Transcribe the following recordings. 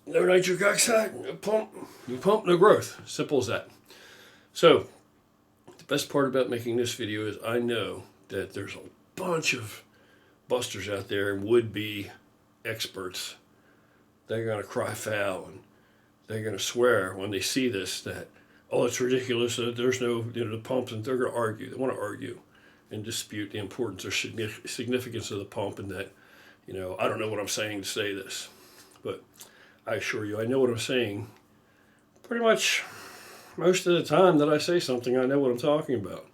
no nitric oxide, no pump, no growth. Simple as that. So the best part about making this video is I know that there's a bunch of busters out there and would-be experts. They're going to cry foul and they're going to swear when they see this that, oh, it's ridiculous that there's no, the pumps, and they're going to argue. They want to argue and dispute the importance or significance of the pump, and that, I don't know what I'm saying to say this. But I assure you, I know what I'm saying. Pretty much most of the time that I say something, I know what I'm talking about.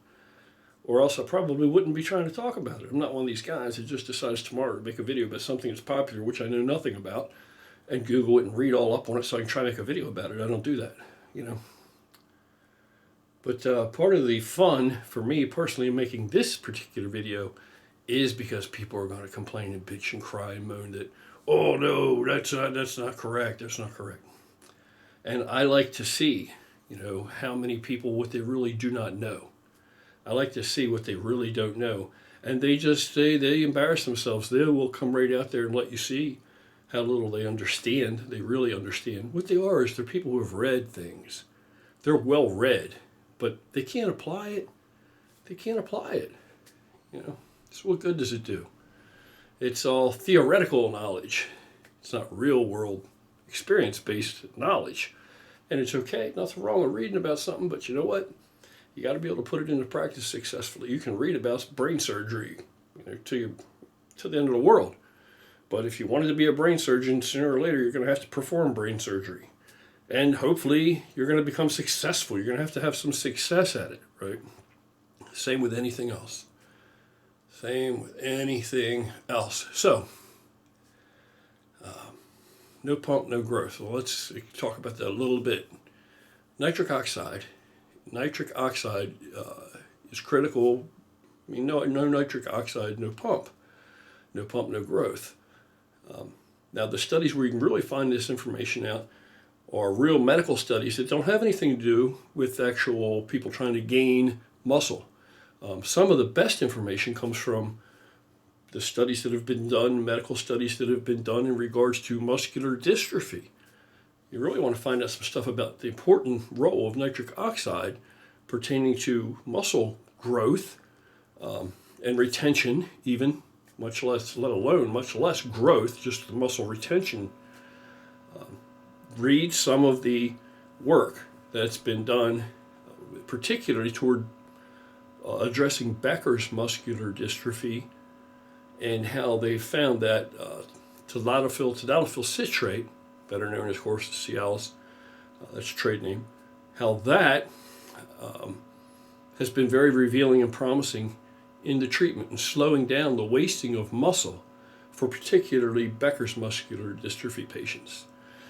Or else I probably wouldn't be trying to talk about it. I'm not one of these guys that just decides tomorrow to make a video about something that's popular, which I know nothing about, and Google it and read all up on it so I can try to make a video about it. I don't do that, But part of the fun for me personally in making this particular video is because people are going to complain and bitch and cry and moan that, oh no, that's not correct. That's not correct. And I like to see, how many people what they really do not know. I like to see what they really don't know. And they embarrass themselves. They will come right out there and let you see how little they understand. They really understand. What they are is they're people who have read things. They're well read, but they can't apply it. They can't apply it. So what good does it do? It's all theoretical knowledge. It's not real world experience-based knowledge. And it's okay. Nothing wrong with reading about something, but you know what? You got to be able to put it into practice successfully. You can read about brain surgery, to the end of the world. But if you wanted to be a brain surgeon, sooner or later, you're going to have to perform brain surgery. And hopefully, you're going to become successful. You're going to have some success at it, right? Same with anything else. Same with anything else. So, no pump, no growth. Well, let's talk about that a little bit. Nitric oxide is critical. No nitric oxide, no pump. No pump, no growth. Now, the studies where you can really find this information out are real medical studies that don't have anything to do with actual people trying to gain muscle. Some of the best information comes from the studies that have been done, medical studies that have been done in regards to muscular dystrophy. You really want to find out some stuff about the important role of nitric oxide pertaining to muscle growth and retention, even, much less growth, just the muscle retention. Read some of the work that's been done, particularly toward addressing Becker's muscular dystrophy, and how they found that tadalafil citrate, better known as, of course, Cialis, that's a trade name, how that has been very revealing and promising in the treatment and slowing down the wasting of muscle for particularly Becker's muscular dystrophy patients.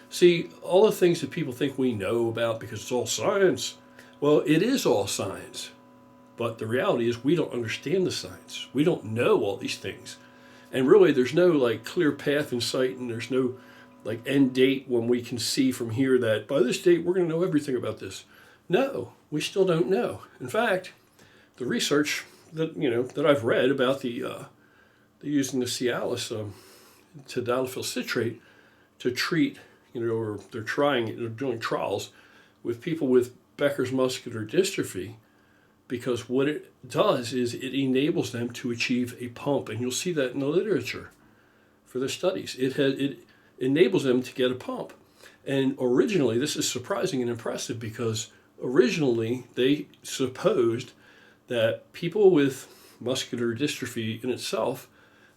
See, all the things that people think we know about because it's all science, well, it is all science. But the reality is we don't understand the science. We don't know all these things. And really, there's no clear path in sight, and there's no end date when we can see from here that by this date we're going to know everything about this. No, we still don't know. In fact, the research that I've read about they're using the Cialis, tadalafil citrate, to treat, or they're doing trials with people with Becker's muscular dystrophy, because what it does is it enables them to achieve a pump, and you'll see that in the literature for the studies. It enables them to get a pump. And originally, this is surprising and impressive because originally they supposed that people with muscular dystrophy in itself,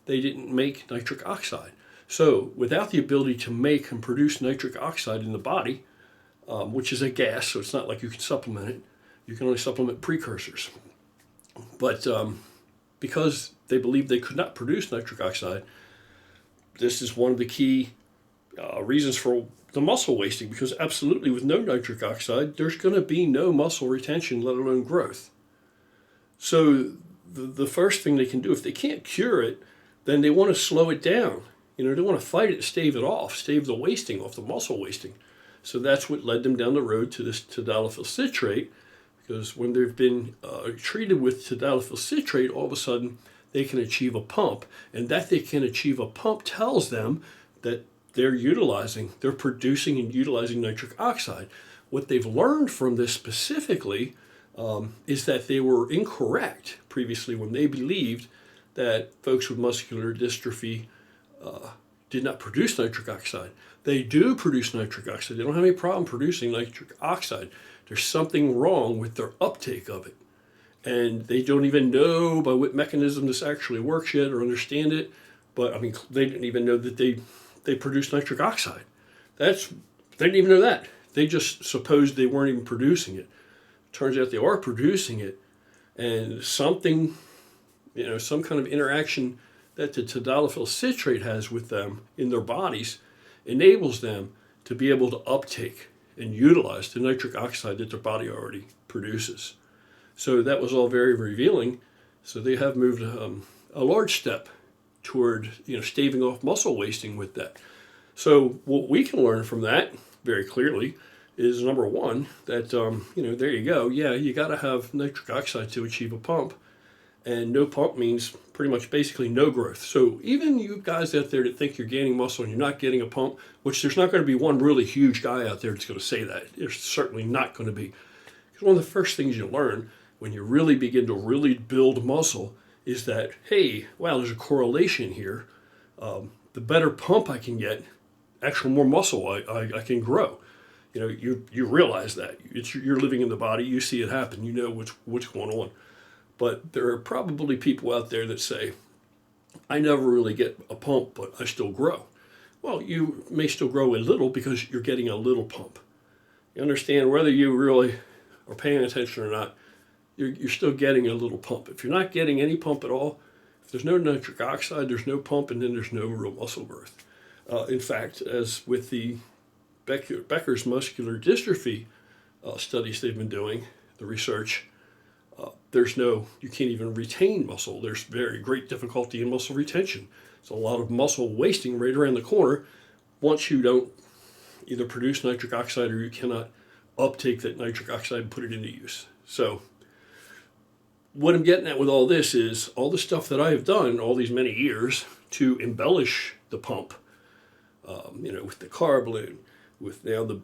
they didn't make nitric oxide. So without the ability to make and produce nitric oxide in the body, which is a gas, so it's not like you can supplement it, you can only supplement precursors. But because they believed they could not produce nitric oxide, this is one of the key reasons for the muscle wasting, because absolutely with no nitric oxide, there's going to be no muscle retention, let alone growth. So the first thing they can do, if they can't cure it, then they want to slow it down. They want to fight it, stave it off, stave the wasting off, the muscle wasting. So that's what led them down the road to this tadalafil citrate, because when they've been treated with tadalafil citrate, all of a sudden they can achieve a pump. And that they can achieve a pump tells them that they're producing and utilizing nitric oxide. What they've learned from this specifically is that they were incorrect previously when they believed that folks with muscular dystrophy did not produce nitric oxide. They do produce nitric oxide. They don't have any problem producing nitric oxide. There's something wrong with their uptake of it. And they don't even know by what mechanism this actually works yet or understand it. But I mean, they didn't even know that they produce nitric oxide. They didn't even know that. They just supposed they weren't even producing it. Turns out they are producing it. And something, some kind of interaction that the tadalafil citrate has with them in their bodies enables them to be able to uptake and utilize the nitric oxide that their body already produces. So that was all very revealing. So they have moved a large step toward staving off muscle wasting with that. So what we can learn from that very clearly is, number one, that there you go. Yeah, you got to have nitric oxide to achieve a pump, and no pump means pretty much basically no growth. So even you guys out there that think you're gaining muscle and you're not getting a pump, which there's not going to be one really huge guy out there that's going to say that. There's certainly not going to be. Because one of the first things you learn when you really begin to really build muscle is that, hey, wow, there's a correlation here. The better pump I can get, actual more muscle I can grow. You realize that. You're living in the body, you see it happen, you know what's going on. But there are probably people out there that say, I never really get a pump, but I still grow. Well, you may still grow a little because you're getting a little pump. You understand, whether you really are paying attention or not, you're still getting a little pump. If you're not getting any pump at all, if there's no nitric oxide, there's no pump, and then there's no real muscle growth. In fact, as with the Becker's muscular dystrophy studies they've been doing, the research, you can't even retain muscle. There's very great difficulty in muscle retention. It's a lot of muscle wasting right around the corner once you don't either produce nitric oxide or you cannot uptake that nitric oxide and put it into use. So what I'm getting at with all this is all the stuff that I have done all these many years to embellish the pump, with the Carbolin, with now the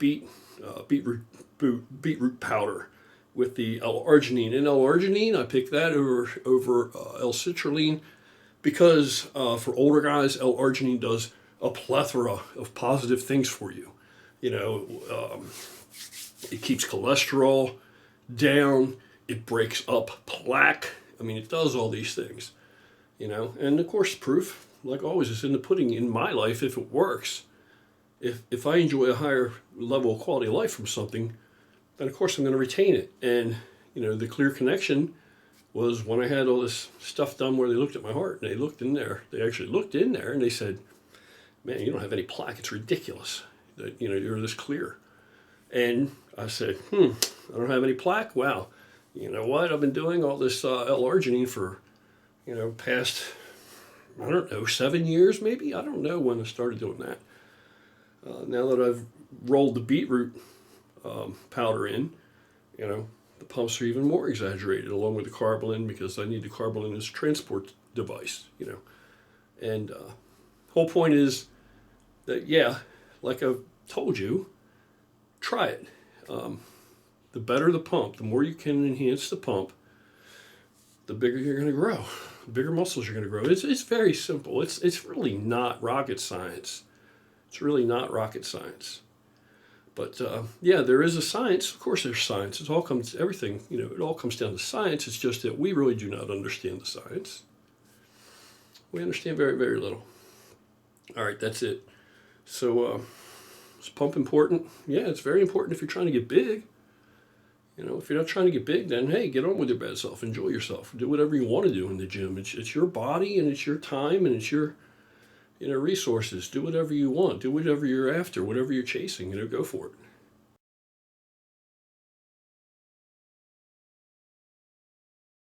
beetroot powder, with the L-arginine. And L-arginine, I picked that over L-citrulline because for older guys, L-arginine does a plethora of positive things for you. It keeps cholesterol down. It breaks up plaque. I mean, it does all these things, And of course, proof, like always, is in the pudding in my life if it works. If I enjoy a higher level of quality of life from something, then of course I'm going to retain it. And, the clear connection was when I had all this stuff done where they looked at my heart and they looked in there. They actually looked in there and they said, man, you don't have any plaque. It's ridiculous that, you're this clear. And I said, I don't have any plaque. Wow. You know what? I've been doing all this L-arginine for, past, 7 years maybe? I don't know when I started doing that. Now that I've rolled the beetroot powder in, the pumps are even more exaggerated along with the Carbolin because I need the Carbolin as a transport device, And whole point is that, yeah, like I've told you, try it. The better the pump, the more you can enhance the pump, the bigger you're going to grow, the bigger muscles you're going to grow. It's very simple. It's really not rocket science. It's really not rocket science. But there is a science. Of course, there's science. It all comes down to science. It's just that we really do not understand the science. We understand very, very little. All right, that's it. So, is pump important? Yeah, it's very important if you're trying to get big. If you're not trying to get big, then hey, get on with your bad self. Enjoy yourself. Do whatever you want to do in the gym. It's your body and it's your time and it's your resources. Do whatever you want. Do whatever you're after. Whatever you're chasing. Go for it.